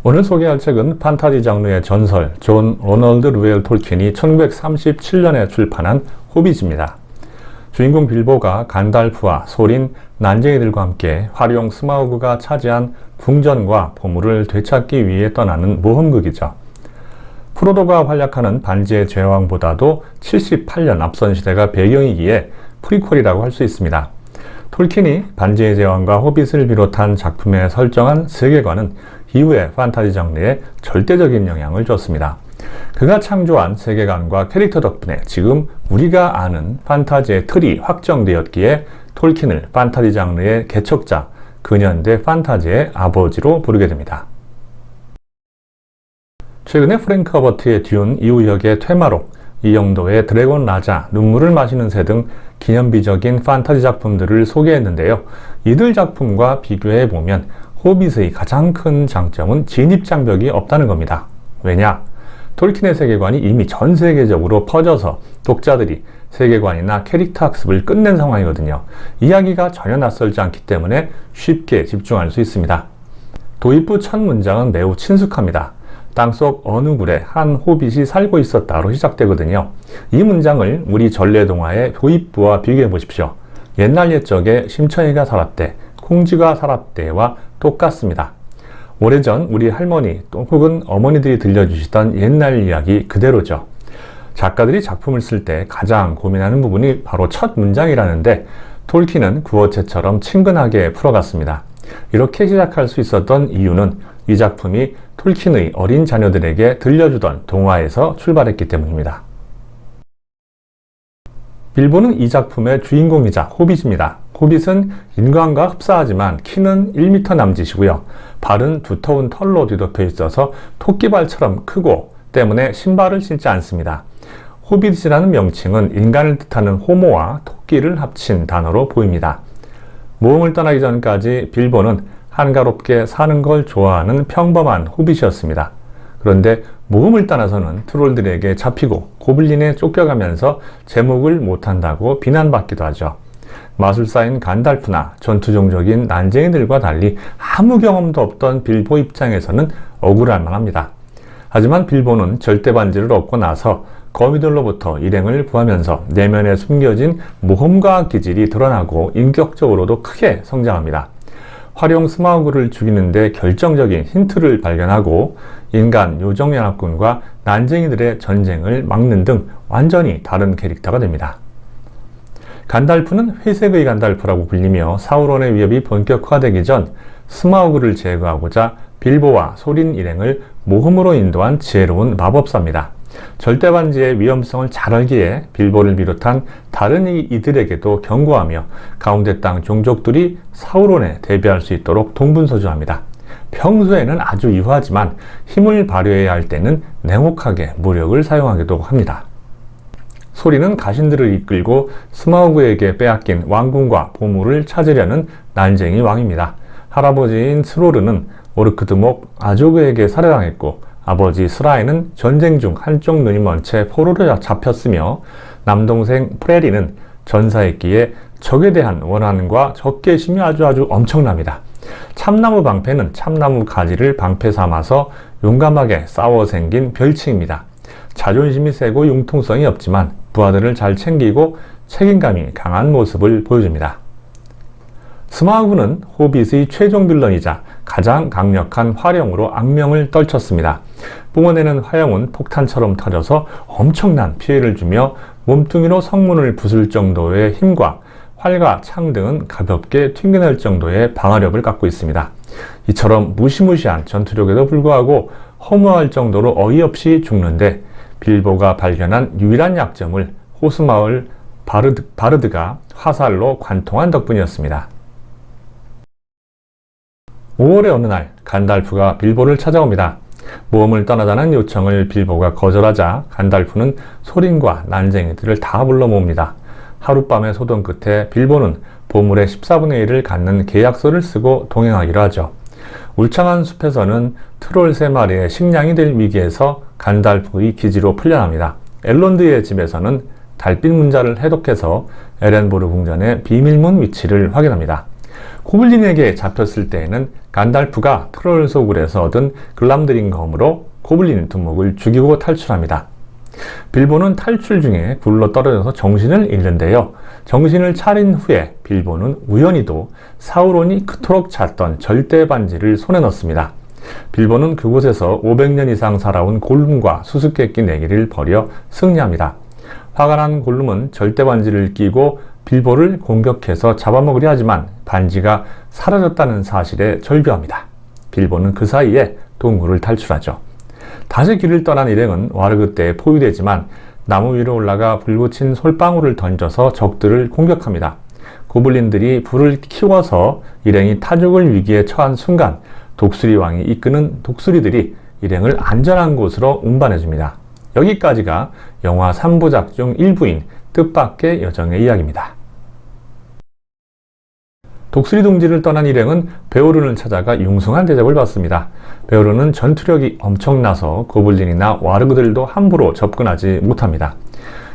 오늘 소개할 책은 판타지 장르의 전설 존 로널드 루엘 톨킨이 1937년에 출판한 호빗입니다. 주인공 빌보가 간달프와 소린, 난쟁이들과 함께 화룡 스마우그가 차지한 궁전과 보물을 되찾기 위해 떠나는 모험극이죠. 프로도가 활약하는 반지의 제왕보다도 78년 앞선 시대가 배경이기에 프리퀄이라고 할 수 있습니다. 톨킨이 반지의 제왕과 호빗을 비롯한 작품에 설정한 세계관은 이후의 판타지 장르에 절대적인 영향을 줬습니다. 그가 창조한 세계관과 캐릭터 덕분에 지금 우리가 아는 판타지의 틀이 확정되었기에 톨킨을 판타지 장르의 개척자, 근현대 판타지의 아버지로 부르게 됩니다. 최근에 프랭크 허버트의 듄, 이우혁의 퇴마록, 이영도의 드래곤 라자, 눈물을 마시는 새 등 기념비적인 판타지 작품들을 소개했는데요. 이들 작품과 비교해보면 호빗의 가장 큰 장점은 진입장벽이 없다는 겁니다. 왜냐? 톨킨의 세계관이 이미 전 세계적으로 퍼져서 독자들이 세계관이나 캐릭터 학습을 끝낸 상황이거든요. 이야기가 전혀 낯설지 않기 때문에 쉽게 집중할 수 있습니다. 도입부 첫 문장은 매우 친숙합니다. 땅속 어느 굴에 한 호빗이 살고 있었다로 시작되거든요. 이 문장을 우리 전래동화의 도입부와 비교해 보십시오. 옛날 옛적에 심청이가 살았대, 콩쥐가 살았대와 똑같습니다. 오래전 우리 할머니 또 혹은 어머니들이 들려주시던 옛날 이야기 그대로죠. 작가들이 작품을 쓸 때 가장 고민하는 부분이 바로 첫 문장이라는데 톨킨은 구어체처럼 친근하게 풀어갔습니다. 이렇게 시작할 수 있었던 이유는 이 작품이 톨킨의 어린 자녀들에게 들려주던 동화에서 출발했기 때문입니다. 빌보는 이 작품의 주인공이자 호빗입니다. 호빗은 인간과 흡사하지만 키는 1m 남짓이고요. 발은 두터운 털로 뒤덮여 있어서 토끼발처럼 크고 때문에 신발을 신지 않습니다. 호빗이라는 명칭은 인간을 뜻하는 호모와 토끼를 합친 단어로 보입니다. 모험을 떠나기 전까지 빌보는 한가롭게 사는 걸 좋아하는 평범한 호빗이었습니다. 그런데 모험을 떠나서는 트롤들에게 잡히고 고블린에 쫓겨가면서 제목을 못한다고 비난받기도 하죠. 마술사인 간달프나 전투종족인 난쟁이들과 달리 아무 경험도 없던 빌보 입장에서는 억울할 만합니다. 하지만 빌보는 절대반지를 얻고 나서 거미들로부터 일행을 구하면서 내면에 숨겨진 모험가학 기질이 드러나고 인격적으로도 크게 성장합니다. 화룡 스마우그를 죽이는데 결정적인 힌트를 발견하고 인간 요정연합군과 난쟁이들의 전쟁을 막는 등 완전히 다른 캐릭터가 됩니다. 간달프는 회색의 간달프라고 불리며 사우론의 위협이 본격화되기 전 스마우그를 제거하고자 빌보와 소린 일행을 모험으로 인도한 지혜로운 마법사입니다. 절대반지의 위험성을 잘 알기에 빌보를 비롯한 다른 이들에게도 경고하며 가운데 땅 종족들이 사우론에 대비할 수 있도록 동분서주합니다. 평소에는 아주 유하지만 힘을 발휘해야 할 때는 냉혹하게 무력을 사용하기도 합니다. 소리는 가신들을 이끌고 스마우그에게 빼앗긴 왕궁과 보물을 찾으려는 난쟁이 왕입니다. 할아버지인 스로르는 오르크드목 아조그에게 살해당했고 아버지 스라이는 전쟁 중 한쪽 눈이 먼 채 포로로 잡혔으며 남동생 프레리는 전사했기에 적에 대한 원한과 적개심이 아주 엄청납니다. 참나무 방패는 참나무 가지를 방패 삼아서 용감하게 싸워 생긴 별칭입니다. 자존심이 세고 융통성이 없지만 부하들을 잘 챙기고 책임감이 강한 모습을 보여줍니다. 스마우그는 호빗의 최종 빌런이자 가장 강력한 화룡으로 악명을 떨쳤습니다. 뿜어내는 화염은 폭탄처럼 터져서 엄청난 피해를 주며 몸뚱이로 성문을 부술 정도의 힘과 활과 창 등은 가볍게 튕겨낼 정도의 방어력을 갖고 있습니다. 이처럼 무시무시한 전투력에도 불구하고 허무할 정도로 어이없이 죽는데 빌보가 발견한 유일한 약점을 호수마을 바르드가 화살로 관통한 덕분이었습니다. 5월의 어느 날 간달프가 빌보를 찾아옵니다. 모험을 떠나자는 요청을 빌보가 거절하자 간달프는 소린과 난쟁이들을 다 불러 모읍니다. 하룻밤의 소동 끝에 빌보는 보물의 14분의 1을 갖는 계약서를 쓰고 동행하기로 하죠. 울창한 숲에서는 트롤 3마리의 식량이 될 위기에서 간달프의 기지로 풀려납니다. 엘론드의 집에서는 달빛 문자를 해독해서 에렌보르 궁전의 비밀문 위치를 확인합니다. 고블린에게 잡혔을 때에는 간달프가 트롤 소굴에서 얻은 글람드링 검으로 고블린 두목을 죽이고 탈출합니다. 빌보는 탈출 중에 굴러 떨어져서 정신을 잃는데요. 정신을 차린 후에 빌보는 우연히도 사우론이 그토록 찾던 절대 반지를 손에 넣습니다. 빌보는 그곳에서 500년 이상 살아온 골룸과 수수께끼 내기를 벌여 승리합니다. 화가 난 골룸은 절대 반지를 끼고 빌보를 공격해서 잡아먹으려 하지만 반지가 사라졌다는 사실에 절규합니다. 빌보는 그 사이에 동굴을 탈출하죠. 다시 길을 떠난 일행은 와르그 떼에 포위되지만 나무 위로 올라가 불 붙인 솔방울을 던져서 적들을 공격합니다. 고블린들이 불을 키워서 일행이 타죽을 위기에 처한 순간 독수리 왕이 이끄는 독수리들이 일행을 안전한 곳으로 운반해줍니다. 여기까지가 영화 3부작 중 일부인 뜻밖의 여정의 이야기입니다. 독수리 둥지를 떠난 일행은 베오른을 찾아가 융숭한 대접을 받습니다. 베오른은 전투력이 엄청나서 고블린이나 와르그들도 함부로 접근하지 못합니다.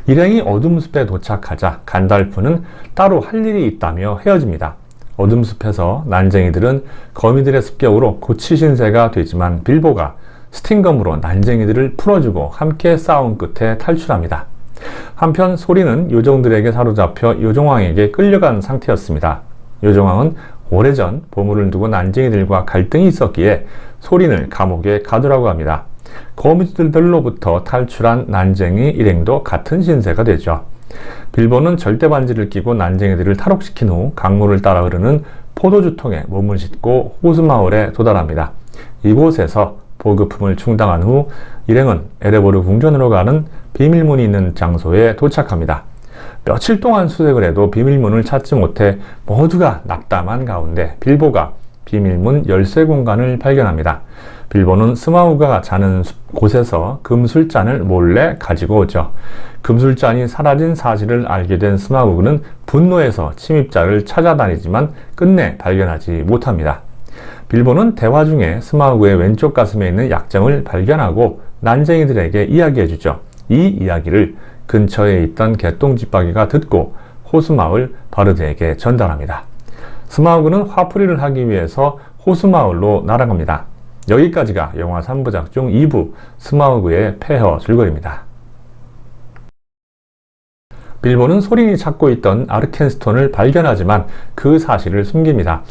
일행이 어둠숲에 도착하자 간달프는 따로 할 일이 있다며 헤어집니다. 어둠숲에서 난쟁이들은 거미들의 습격으로 고치 신세가 되지만 빌보가 스팅검으로 난쟁이들을 풀어주고 함께 싸운 끝에 탈출합니다. 한편 소리는 요정들에게 사로잡혀 요정왕에게 끌려간 상태였습니다. 요정왕은 오래전 보물을 두고 난쟁이들과 갈등이 있었기에 소린을 감옥에 가두라고 합니다. 거미들로부터 탈출한 난쟁이 일행도 같은 신세가 되죠. 빌보는 절대 반지를 끼고 난쟁이들을 탈옥시킨 후 강물을 따라 흐르는 포도주통에 몸을 싣고 호수마을에 도달합니다. 이곳에서 보급품을 충당한 후 일행은 에레보르 궁전으로 가는 비밀문이 있는 장소에 도착합니다. 며칠 동안 수색을 해도 비밀문을 찾지 못해 모두가 낙담한 가운데 빌보가 비밀문 열쇠 공간을 발견합니다. 빌보는 스마우가 자는 곳에서 금술잔을 몰래 가지고 오죠. 금술잔이 사라진 사실을 알게 된 스마우는 분노해서 침입자를 찾아다니지만 끝내 발견하지 못합니다. 빌보는 대화 중에 스마우의 왼쪽 가슴에 있는 약점을 발견하고 난쟁이들에게 이야기해주죠. 이 이야기를 근처에 있던 개똥집박이가 듣고 호수마을 바르드에게 전달합니다. 스마우그는 화풀이를 하기 위해서 호수마을로 날아갑니다. 여기까지가 영화 3부작 중 2부 스마우그의 폐허 줄거리입니다. 빌보는 소린이 찾고 있던 아르켄스톤을 발견하지만 그 사실을 숨깁니다.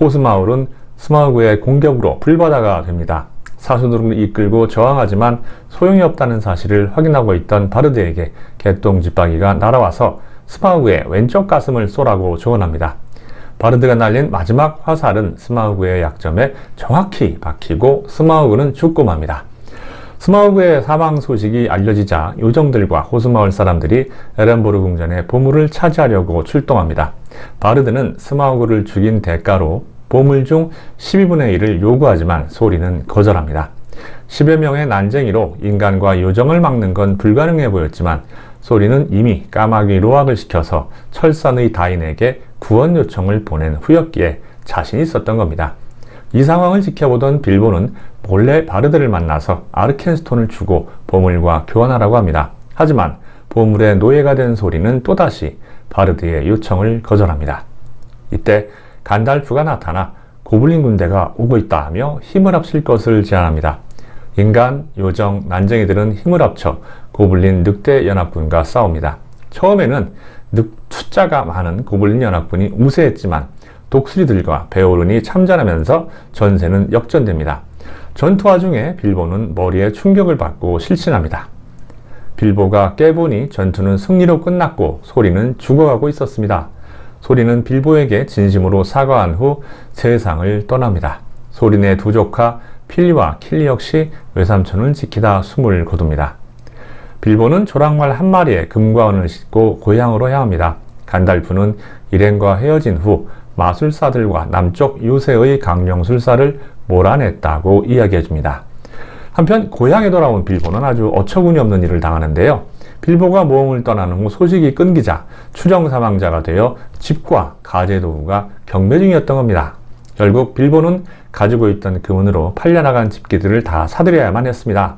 호수마을은 스마우그의 공격으로 불바다가 됩니다. 사수들을 이끌고 저항하지만 소용이 없다는 사실을 확인하고 있던 바르드에게 개똥집박이가 날아와서 스마우그의 왼쪽 가슴을 쏘라고 조언합니다. 바르드가 날린 마지막 화살은 스마우그의 약점에 정확히 박히고 스마우그는 죽고 맙니다. 스마우그의 사망 소식이 알려지자 요정들과 호수마을 사람들이 에렌보르 궁전에 보물을 차지하려고 출동합니다. 바르드는 스마우그를 죽인 대가로 보물 중 12분의 1을 요구하지만 소리는 거절합니다. 10여 명의 난쟁이로 인간과 요정을 막는 건 불가능해 보였지만 소리는 이미 까마귀 로악을 시켜서 철산의 다인에게 구원 요청을 보낸 후였기에 자신이 있었던 겁니다. 이 상황을 지켜보던 빌보는 몰래 바르드를 만나서 아르켄스톤을 주고 보물과 교환하라고 합니다. 하지만 보물의 노예가 된 소리는 또다시 바르드의 요청을 거절합니다. 이때 간달프가 나타나 고블린 군대가 오고 있다 하며 힘을 합칠 것을 제안합니다. 인간, 요정, 난쟁이들은 힘을 합쳐 고블린 늑대 연합군과 싸웁니다. 처음에는 숫자가 많은 고블린 연합군이 우세했지만 독수리들과 베오른이 참전하면서 전세는 역전됩니다. 전투 와중에 빌보는 머리에 충격을 받고 실신합니다. 빌보가 깨보니 전투는 승리로 끝났고 소리는 죽어가고 있었습니다. 소리는 빌보에게 진심으로 사과한 후 세상을 떠납니다. 소린의 두 조카 필리와 킬리 역시 외삼촌을 지키다 숨을 거둡니다. 빌보는 조랑말 한 마리에 금과 은을 싣고 고향으로 향합니다. 간달프는 일행과 헤어진 후 마술사들과 남쪽 요새의 강령술사를 몰아냈다고 이야기해줍니다. 한편 고향에 돌아온 빌보는 아주 어처구니 없는 일을 당하는데요. 빌보가 모험을 떠나는 후 소식이 끊기자 추정 사망자가 되어 집과 가재 도구가 경매 중이었던 겁니다. 결국 빌보는 가지고 있던 금은으로 팔려나간 집기들을 다 사들여야만 했습니다.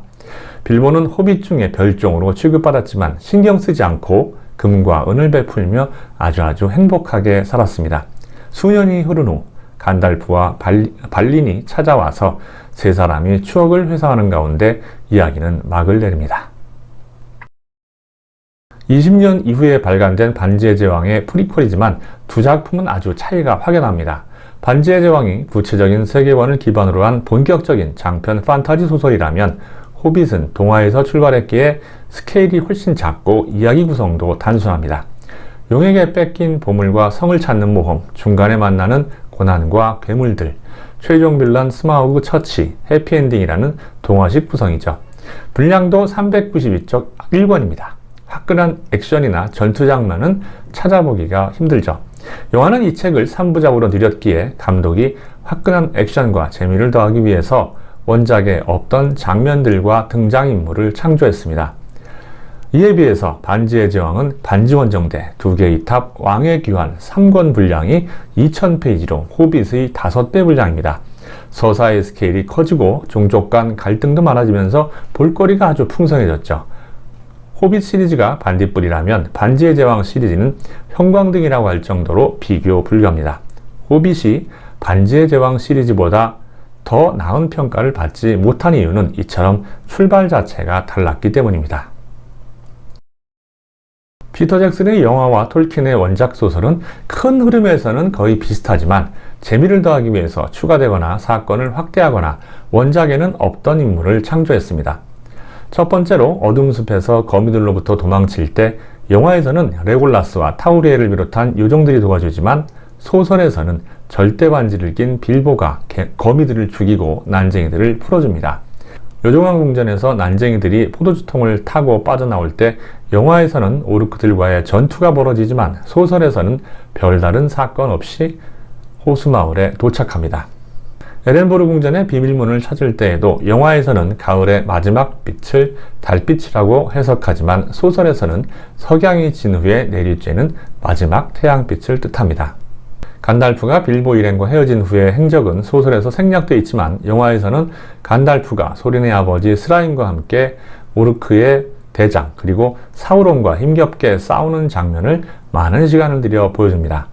빌보는 호빗 중에 별종으로 취급받았지만 신경 쓰지 않고 금과 은을 베풀며 아주 행복하게 살았습니다. 수년이 흐른 후 간달프와 발린이 찾아와서 세 사람이 추억을 회상하는 가운데 이야기는 막을 내립니다. 20년 이후에 발간된 반지의 제왕의 프리퀄이지만 두 작품은 아주 차이가 확연합니다. 반지의 제왕이 구체적인 세계관을 기반으로 한 본격적인 장편 판타지 소설이라면 호빗은 동화에서 출발했기에 스케일이 훨씬 작고 이야기 구성도 단순합니다. 용에게 뺏긴 보물과 성을 찾는 모험, 중간에 만나는 고난과 괴물들, 최종 빌런 스마우그 처치, 해피엔딩이라는 동화식 구성이죠. 분량도 392쪽 1권입니다. 화끈한 액션이나 전투 장면은 찾아보기가 힘들죠. 영화는 이 책을 3부작으로 늘렸기에 감독이 화끈한 액션과 재미를 더하기 위해서 원작에 없던 장면들과 등장인물을 창조했습니다. 이에 비해서 반지의 제왕은 반지원정대, 2개의 탑, 왕의 귀환 3권 분량이 2000페이지로 호빗의 5배 분량입니다. 서사의 스케일이 커지고 종족 간 갈등도 많아지면서 볼거리가 아주 풍성해졌죠. 호빗 시리즈가 반딧불이라면 반지의 제왕 시리즈는 형광등이라고 할 정도로 비교 불가합니다. 호빗이 반지의 제왕 시리즈보다 더 나은 평가를 받지 못한 이유는 이처럼 출발 자체가 달랐기 때문입니다. 피터 잭슨의 영화와 톨킨의 원작 소설은 큰 흐름에서는 거의 비슷하지만 재미를 더하기 위해서 추가되거나 사건을 확대하거나 원작에는 없던 인물을 창조했습니다. 첫 번째로 어둠 숲에서 거미들로부터 도망칠 때 영화에서는 레골라스와 타우리엘을 비롯한 요정들이 도와주지만 소설에서는 절대 반지를 낀 빌보가 거미들을 죽이고 난쟁이들을 풀어줍니다. 요정왕 궁전에서 난쟁이들이 포도주통을 타고 빠져나올 때 영화에서는 오르크들과의 전투가 벌어지지만 소설에서는 별다른 사건 없이 호수마을에 도착합니다. 에덴버르 궁전의 비밀문을 찾을 때에도 영화에서는 가을의 마지막 빛을 달빛이라고 해석하지만 소설에서는 석양이 진 후에 내리쬐는 마지막 태양빛을 뜻합니다. 간달프가 빌보 일행과 헤어진 후의 행적은 소설에서 생략되어 있지만 영화에서는 간달프가 소린의 아버지 스라임과 함께 오르크의 대장 그리고 사우론과 힘겹게 싸우는 장면을 많은 시간을 들여 보여줍니다.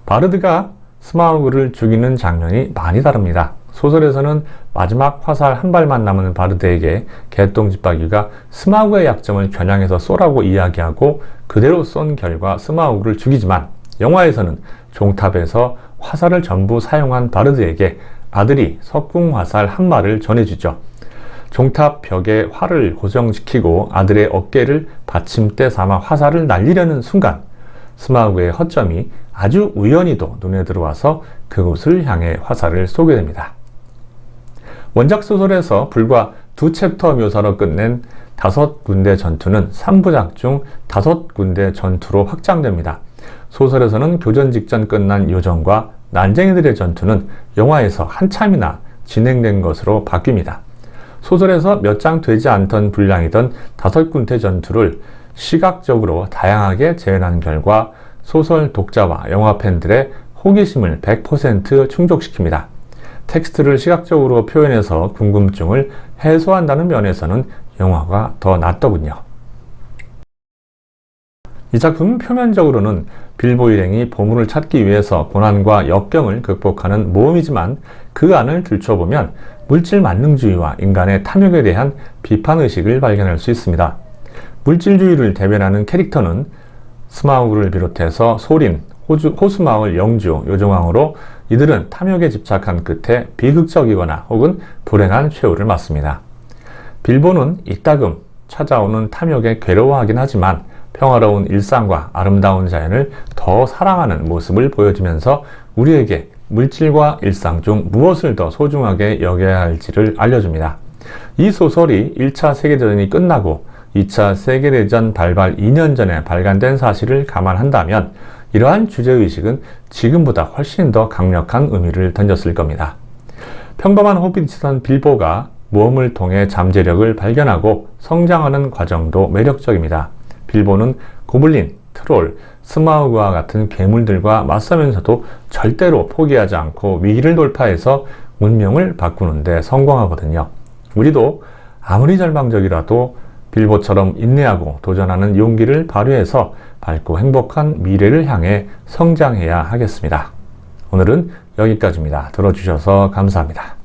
바르드가 스마우그를 죽이는 장면이 많이 다릅니다. 소설에서는 마지막 화살 한 발만 남은 바르드에게 개똥집박이가 스마우그의 약점을 겨냥해서 쏘라고 이야기하고 그대로 쏜 결과 스마우그를 죽이지만 영화에서는 종탑에서 화살을 전부 사용한 바르드에게 아들이 석궁 화살 한 발을 전해주죠. 종탑 벽에 활을 고정시키고 아들의 어깨를 받침대 삼아 화살을 날리려는 순간 스마우그의 허점이 아주 우연히도 눈에 들어와서 그곳을 향해 화살을 쏘게 됩니다. 원작 소설에서 불과 2챕터 묘사로 끝낸 5군데 전투는 3부작 중 5군데 전투로 확장됩니다. 소설에서는 교전 직전 끝난 요정과 난쟁이들의 전투는 영화에서 한참이나 진행된 것으로 바뀝니다. 소설에서 몇 장 되지 않던 분량이던 5군데 전투를 시각적으로 다양하게 재현한 결과 소설 독자와 영화 팬들의 호기심을 100% 충족시킵니다. 텍스트를 시각적으로 표현해서 궁금증을 해소한다는 면에서는 영화가 더 낫더군요. 이 작품은 표면적으로는 빌보 일행이 보물을 찾기 위해서 고난과 역경을 극복하는 모험이지만 그 안을 들춰보면 물질 만능주의와 인간의 탐욕에 대한 비판의식을 발견할 수 있습니다. 물질주의를 대변하는 캐릭터는 스마우그를 비롯해서 소린, 호수마을 영주, 요정왕으로 이들은 탐욕에 집착한 끝에 비극적이거나 혹은 불행한 최후를 맞습니다. 빌보는 이따금 찾아오는 탐욕에 괴로워하긴 하지만 평화로운 일상과 아름다운 자연을 더 사랑하는 모습을 보여주면서 우리에게 물질과 일상 중 무엇을 더 소중하게 여겨야 할지를 알려줍니다. 이 소설이 1차 세계대전이 끝나고 2차 세계대전 발발 2년 전에 발간된 사실을 감안한다면 이러한 주제의식은 지금보다 훨씬 더 강력한 의미를 던졌을 겁니다. 평범한 호빗이던 빌보가 모험을 통해 잠재력을 발견하고 성장하는 과정도 매력적입니다. 빌보는 고블린, 트롤, 스마우그와 같은 괴물들과 맞서면서도 절대로 포기하지 않고 위기를 돌파해서 운명을 바꾸는데 성공하거든요. 우리도 아무리 절망적이라도 빌보처럼 인내하고 도전하는 용기를 발휘해서 밝고 행복한 미래를 향해 성장해야 하겠습니다. 오늘은 여기까지입니다. 들어주셔서 감사합니다.